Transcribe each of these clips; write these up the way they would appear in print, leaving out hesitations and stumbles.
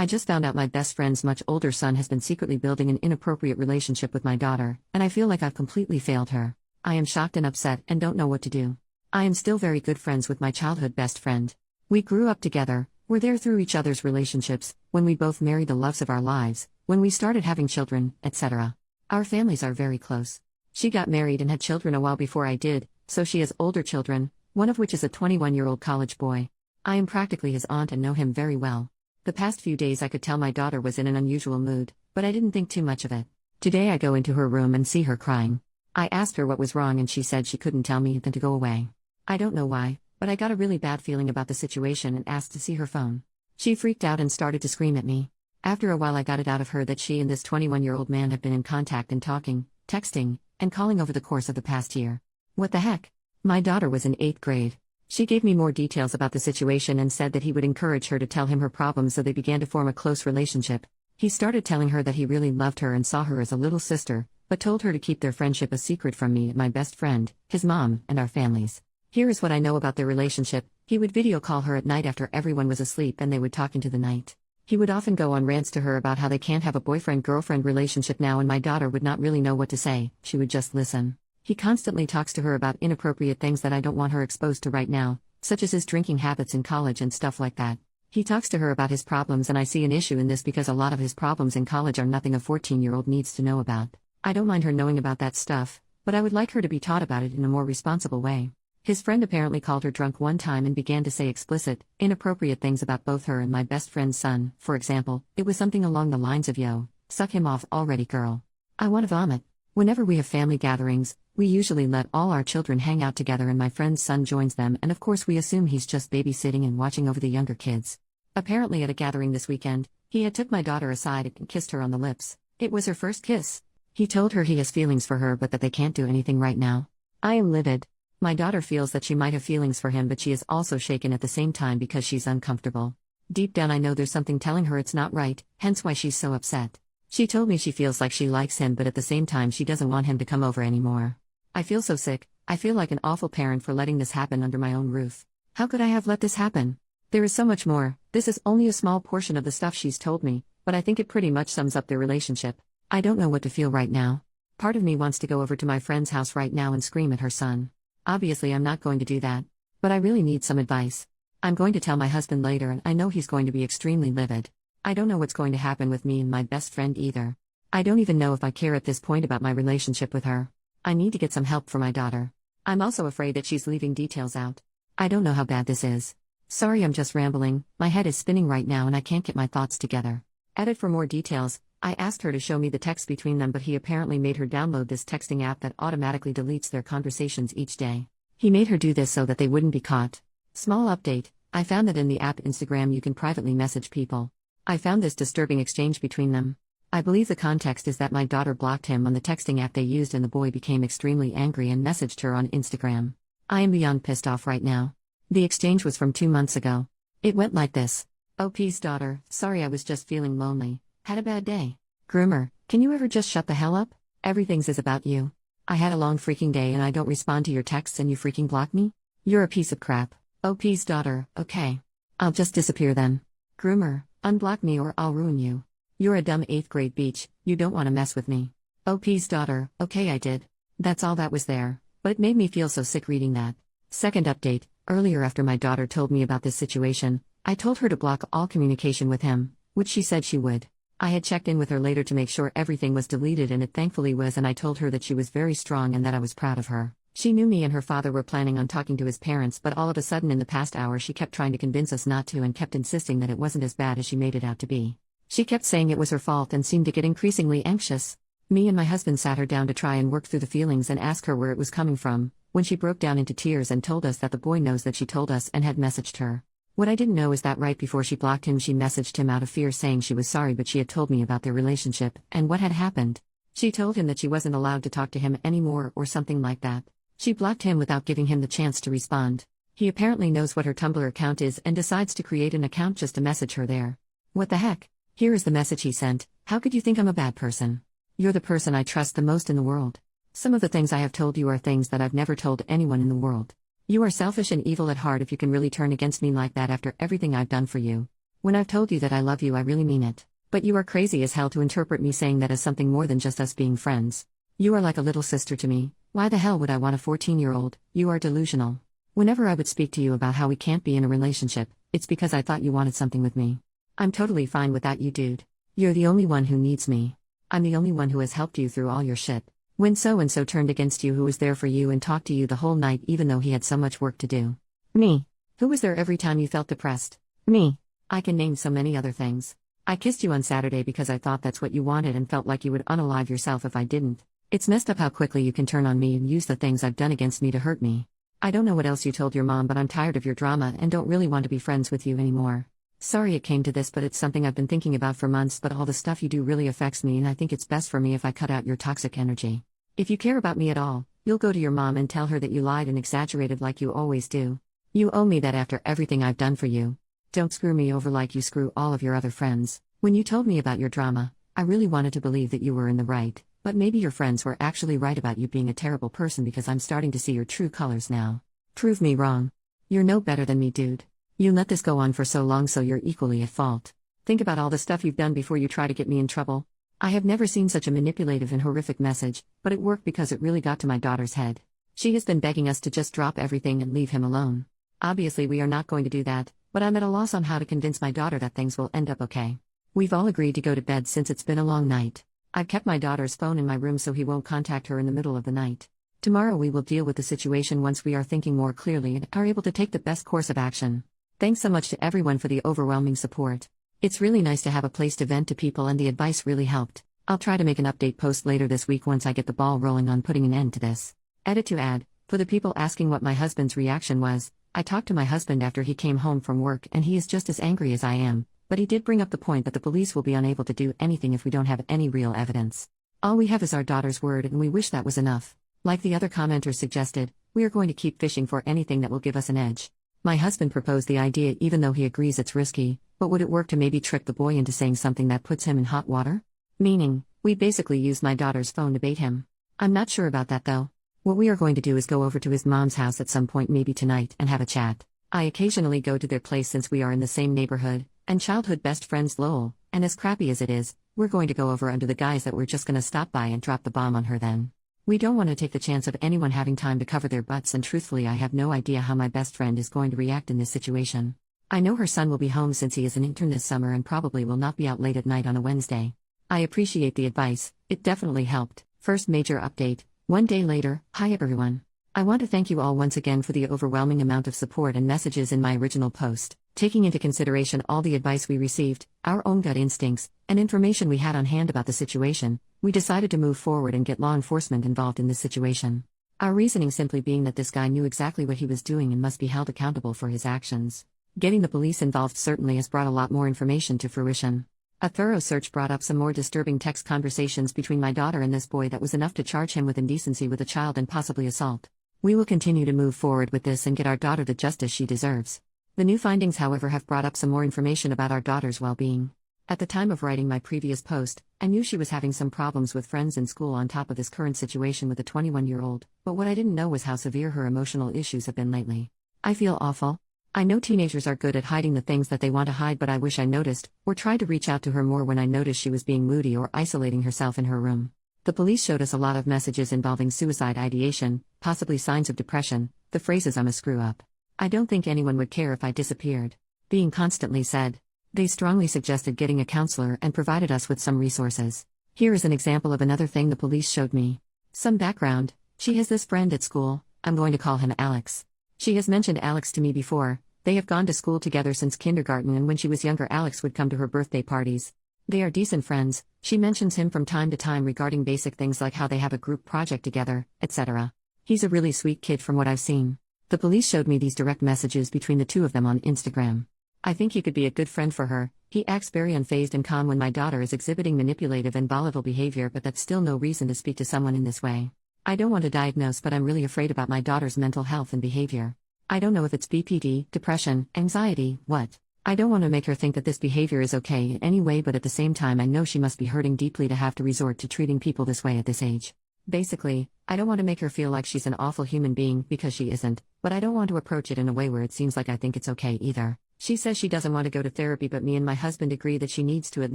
I just found out my best friend's much older son has been secretly building an inappropriate relationship with my daughter, and I feel like I've completely failed her. I am shocked and upset and don't know what to do. I am still very good friends with my childhood best friend. We grew up together, were there through each other's relationships, when we both married the loves of our lives, when we started having children, etc. Our families are very close. She got married and had children a while before I did, so she has older children, one of which is a 21-year-old college boy. I am practically his aunt and know him very well. The past few days I could tell my daughter was in an unusual mood, but I didn't think too much of it. Today I go into her room and see her crying. I asked her what was wrong and she said she couldn't tell me then to go away. I don't know why, but I got a really bad feeling about the situation and asked to see her phone. She freaked out and started to scream at me. After a while I got it out of her that she and this 21-year-old man have been in contact and talking, texting, and calling over the course of the past year. What the heck? My daughter was in 8th grade. She gave me more details about the situation and said that he would encourage her to tell him her problems, so they began to form a close relationship. He started telling her that he really loved her and saw her as a little sister, but told her to keep their friendship a secret from me and my best friend, his mom, and our families. Here is what I know about their relationship. He would video call her at night after everyone was asleep and they would talk into the night. He would often go on rants to her about how they can't have a boyfriend-girlfriend relationship now, and my daughter would not really know what to say, she would just listen. He constantly talks to her about inappropriate things that I don't want her exposed to right now, such as his drinking habits in college and stuff like that. He talks to her about his problems, and I see an issue in this because a lot of his problems in college are nothing a 14-year-old needs to know about. I don't mind her knowing about that stuff, but I would like her to be taught about it in a more responsible way. His friend apparently called her drunk one time and began to say explicit, inappropriate things about both her and my best friend's son. For example, it was something along the lines of, "Yo, suck him off already, girl. I want to vomit." Whenever we have family gatherings, we usually let all our children hang out together and my friend's son joins them, and of course we assume he's just babysitting and watching over the younger kids. Apparently at a gathering this weekend, he had took my daughter aside and kissed her on the lips. It was her first kiss. He told her he has feelings for her but that they can't do anything right now. I am livid. My daughter feels that she might have feelings for him, but she is also shaken at the same time because she's uncomfortable. Deep down I know there's something telling her it's not right, hence why she's so upset. She told me she feels like she likes him, but at the same time she doesn't want him to come over anymore. I feel so sick. I feel like an awful parent for letting this happen under my own roof. How could I have let this happen? There is so much more. This is only a small portion of the stuff she's told me, but I think it pretty much sums up their relationship. I don't know what to feel right now. Part of me wants to go over to my friend's house right now and scream at her son. Obviously I'm not going to do that. But I really need some advice. I'm going to tell my husband later and I know he's going to be extremely livid. I don't know what's going to happen with me and my best friend either. I don't even know if I care at this point about my relationship with her. I need to get some help for my daughter. I'm also afraid that she's leaving details out. I don't know how bad this is. Sorry, I'm just rambling. My head is spinning right now and I can't get my thoughts together. Edit for more details. I asked her to show me the text between them, but he apparently made her download this texting app that automatically deletes their conversations each day. He made her do this so that they wouldn't be caught. Small update. I found that in the app Instagram you can privately message people. I found this disturbing exchange between them. I believe the context is that my daughter blocked him on the texting app they used and the boy became extremely angry and messaged her on Instagram. I am beyond pissed off right now. The exchange was from 2 months ago. It went like this. OP's daughter, sorry I was just feeling lonely. Had a bad day. Groomer, can you ever just shut the hell up? Everything's is about you. I had a long freaking day and I don't respond to your texts and you freaking block me? You're a piece of crap. OP's daughter, okay. I'll just disappear then. Groomer, unblock me or I'll ruin you. You're a dumb 8th grade beach, you don't want to mess with me. OP's daughter, okay I did. That's all that was there, but it made me feel so sick reading that. Second update, earlier after my daughter told me about this situation, I told her to block all communication with him, which she said she would. I had checked in with her later to make sure everything was deleted and it thankfully was, and I told her that she was very strong and that I was proud of her. She knew me and her father were planning on talking to his parents, but all of a sudden in the past hour she kept trying to convince us not to and kept insisting that it wasn't as bad as she made it out to be. She kept saying it was her fault and seemed to get increasingly anxious. Me and my husband sat her down to try and work through the feelings and ask her where it was coming from, when she broke down into tears and told us that the boy knows that she told us and had messaged her. What I didn't know is that right before she blocked him she messaged him out of fear saying she was sorry, but she had told me about their relationship and what had happened. She told him that she wasn't allowed to talk to him anymore or something like that. She blocked him without giving him the chance to respond. He apparently knows what her Tumblr account is and decides to create an account just to message her there. What the heck? Here is the message he sent. How could you think I'm a bad person? You're the person I trust the most in the world. Some of the things I have told you are things that I've never told anyone in the world. You are selfish and evil at heart if you can really turn against me like that after everything I've done for you. When I've told you that I love you, I really mean it. But you are crazy as hell to interpret me saying that as something more than just us being friends. You are like a little sister to me. Why the hell would I want a 14-year-old? You are delusional. Whenever I would speak to you about how we can't be in a relationship, it's because I thought you wanted something with me. I'm totally fine without you, dude. You're the only one who needs me. I'm the only one who has helped you through all your shit. When so-and-so turned against you, who was there for you and talked to you the whole night even though he had so much work to do? Me. Who was there every time you felt depressed? Me. I can name so many other things. I kissed you on Saturday because I thought that's what you wanted and felt like you would unalive yourself if I didn't. It's messed up how quickly you can turn on me and use the things I've done against me to hurt me. I don't know what else you told your mom, but I'm tired of your drama and don't really want to be friends with you anymore. Sorry it came to this, but it's something I've been thinking about for months, but all the stuff you do really affects me and I think it's best for me if I cut out your toxic energy. If you care about me at all, you'll go to your mom and tell her that you lied and exaggerated like you always do. You owe me that after everything I've done for you. Don't screw me over like you screw all of your other friends. When you told me about your drama, I really wanted to believe that you were in the right, but maybe your friends were actually right about you being a terrible person because I'm starting to see your true colors now. Prove me wrong. You're no better than me, dude. You let this go on for so long, so you're equally at fault. Think about all the stuff you've done before you try to get me in trouble. I have never seen such a manipulative and horrific message, but it worked because it really got to my daughter's head. She has been begging us to just drop everything and leave him alone. Obviously we are not going to do that, but I'm at a loss on how to convince my daughter that things will end up okay. We've all agreed to go to bed since it's been a long night. I've kept my daughter's phone in my room so he won't contact her in the middle of the night. Tomorrow we will deal with the situation once we are thinking more clearly and are able to take the best course of action. Thanks so much to everyone for the overwhelming support. It's really nice to have a place to vent to people and the advice really helped. I'll try to make an update post later this week once I get the ball rolling on putting an end to this. Edit to add, for the people asking what my husband's reaction was, I talked to my husband after he came home from work and he is just as angry as I am, but he did bring up the point that the police will be unable to do anything if we don't have any real evidence. All we have is our daughter's word and we wish that was enough. Like the other commenters suggested, we are going to keep fishing for anything that will give us an edge. My husband proposed the idea even though he agrees it's risky, but would it work to maybe trick the boy into saying something that puts him in hot water? Meaning, we basically used my daughter's phone to bait him. I'm not sure about that though. What we are going to do is go over to his mom's house at some point, maybe tonight, and have a chat. I occasionally go to their place since we are in the same neighborhood, and childhood best friends Lowell, and as crappy as it is, we're going to go over under the guise that we're just gonna stop by and drop the bomb on her then. We don't want to take the chance of anyone having time to cover their butts, and truthfully I have no idea how my best friend is going to react in this situation. I know her son will be home since he is an intern this summer and probably will not be out late at night on a Wednesday. I appreciate the advice, it definitely helped. First major update, 1 day later. Hi everyone. I want to thank you all once again for the overwhelming amount of support and messages in my original post. Taking into consideration all the advice we received, our own gut instincts, and information we had on hand about the situation, we decided to move forward and get law enforcement involved in this situation. Our reasoning simply being that this guy knew exactly what he was doing and must be held accountable for his actions. Getting the police involved certainly has brought a lot more information to fruition. A thorough search brought up some more disturbing text conversations between my daughter and this boy that was enough to charge him with indecency with a child and possibly assault. We will continue to move forward with this and get our daughter the justice she deserves. The new findings, however, have brought up some more information about our daughter's well-being. At the time of writing my previous post, I knew she was having some problems with friends in school on top of this current situation with a 21-year-old, but what I didn't know was how severe her emotional issues have been lately. I feel awful. I know teenagers are good at hiding the things that they want to hide, but I wish I noticed, or tried to reach out to her more when I noticed she was being moody or isolating herself in her room. The police showed us a lot of messages involving suicide ideation, possibly signs of depression, the phrases "I'm a screw-up. I don't think anyone would care if I disappeared" being constantly said. They strongly suggested getting a counselor and provided us with some resources. Here is an example of another thing the police showed me. Some background: she has this friend at school, I'm going to call him Alex. She has mentioned Alex to me before. They have gone to school together since kindergarten, and when she was younger Alex would come to her birthday parties. They are decent friends. She mentions him from time to time regarding basic things like how they have a group project together, etc. He's a really sweet kid from what I've seen. The police showed me these direct messages between the two of them on Instagram. I think he could be a good friend for her. He acts very unfazed and calm when my daughter is exhibiting manipulative and volatile behavior, but that's still no reason to speak to someone in this way. I don't want to diagnose, but I'm really afraid about my daughter's mental health and behavior. I don't know if it's BPD, depression, anxiety, what. I don't want to make her think that this behavior is okay in any way, but at the same time I know she must be hurting deeply to have to resort to treating people this way at this age. Basically, I don't want to make her feel like she's an awful human being, because she isn't, but I don't want to approach it in a way where it seems like I think it's okay either. She says she doesn't want to go to therapy, but me and my husband agree that she needs to at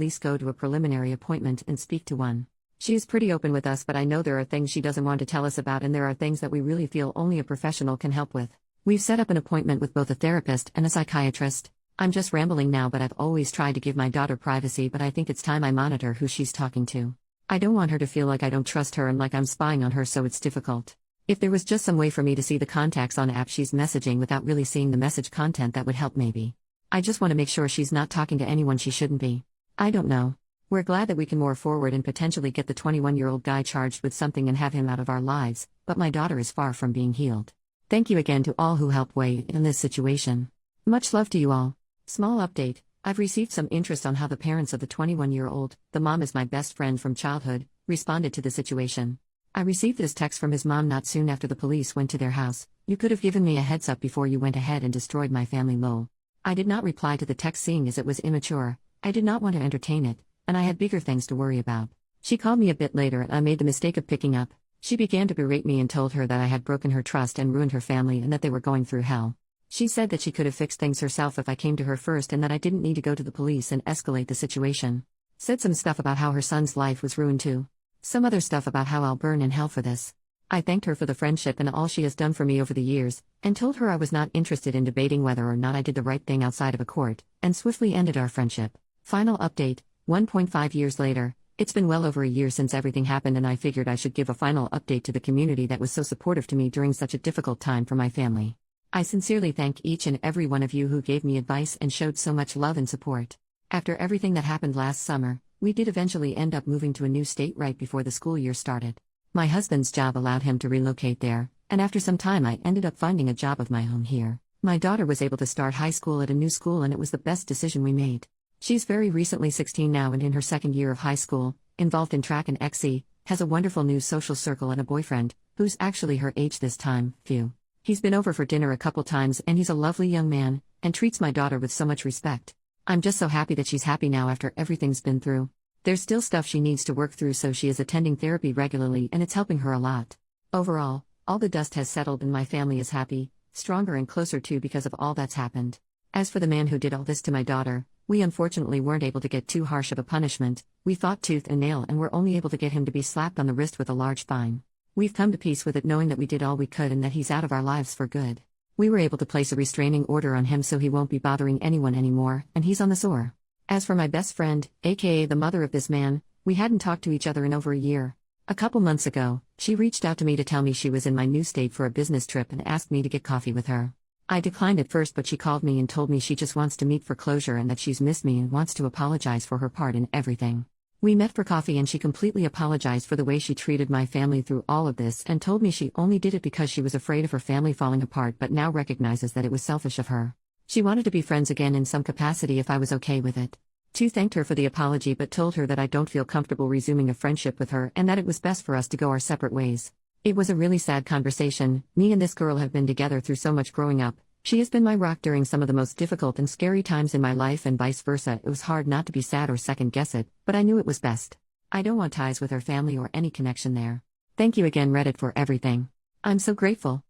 least go to a preliminary appointment and speak to one. She is pretty open with us, but I know there are things she doesn't want to tell us about, and there are things that we really feel only a professional can help with. We've set up an appointment with both a therapist and a psychiatrist. I'm just rambling now, but I've always tried to give my daughter privacy, but I think it's time I monitor who she's talking to. I don't want her to feel like I don't trust her and like I'm spying on her, so it's difficult. If there was just some way for me to see the contacts on app she's messaging without really seeing the message content, that would help maybe. I just want to make sure she's not talking to anyone she shouldn't be. I don't know. We're glad that we can move forward and potentially get the 21-year-old guy charged with something and have him out of our lives, but my daughter is far from being healed. Thank you again to all who helped weigh in this situation. Much love to you all. Small update, I've received some interest on how the parents of the 21-year-old, the mom is my best friend from childhood, responded to the situation. I received this text from his mom not soon after the police went to their house. "You could have given me a heads up before you went ahead and destroyed my family, lol." I did not reply to the text, seeing as it was immature. I did not want to entertain it, and I had bigger things to worry about. She called me a bit later and I made the mistake of picking up. She began to berate me and told her that I had broken her trust and ruined her family and that they were going through hell. She said that she could have fixed things herself if I came to her first and that I didn't need to go to the police and escalate the situation. Said some stuff about how her son's life was ruined too. Some other stuff about how I'll burn in hell for this. I thanked her for the friendship and all she has done for me over the years, and told her I was not interested in debating whether or not I did the right thing outside of a court, and swiftly ended our friendship. Final update, 1.5 years later. It's been well over a year since everything happened, and I figured I should give a final update to the community that was so supportive to me during such a difficult time for my family. I sincerely thank each and every one of you who gave me advice and showed so much love and support. After everything that happened last summer, we did eventually end up moving to a new state right before the school year started. My husband's job allowed him to relocate there, and after some time I ended up finding a job of my own here. My daughter was able to start high school at a new school, and it was the best decision we made. She's very recently 16 now and in her second year of high school, involved in track and XC, has a wonderful new social circle and a boyfriend, who's actually her age this time, phew. He's been over for dinner a couple times and he's a lovely young man, and treats my daughter with so much respect. I'm just so happy that she's happy now after everything's been through. There's still stuff she needs to work through, so she is attending therapy regularly and it's helping her a lot. Overall, all the dust has settled and my family is happy, stronger and closer too because of all that's happened. As for the man who did all this to my daughter, we unfortunately weren't able to get too harsh of a punishment. We fought tooth and nail and were only able to get him to be slapped on the wrist with a large fine. We've come to peace with it, knowing that we did all we could and that he's out of our lives for good. We were able to place a restraining order on him so he won't be bothering anyone anymore, and he's on the SOR. As for my best friend, aka the mother of this man, we hadn't talked to each other in over a year. A couple months ago, she reached out to me to tell me she was in my new state for a business trip and asked me to get coffee with her. I declined at first, but she called me and told me she just wants to meet for closure and that she's missed me and wants to apologize for her part in everything. We met for coffee and she completely apologized for the way she treated my family through all of this and told me she only did it because she was afraid of her family falling apart, but now recognizes that it was selfish of her. She wanted to be friends again in some capacity if I was okay with it. Tu thanked her for the apology but told her that I don't feel comfortable resuming a friendship with her and that it was best for us to go our separate ways. It was a really sad conversation. Me and this girl have been together through so much growing up. She has been my rock during some of the most difficult and scary times in my life and vice versa. It was hard not to be sad or second guess it, but I knew it was best. I don't want ties with her family or any connection there. Thank you again, Reddit, for everything. I'm so grateful.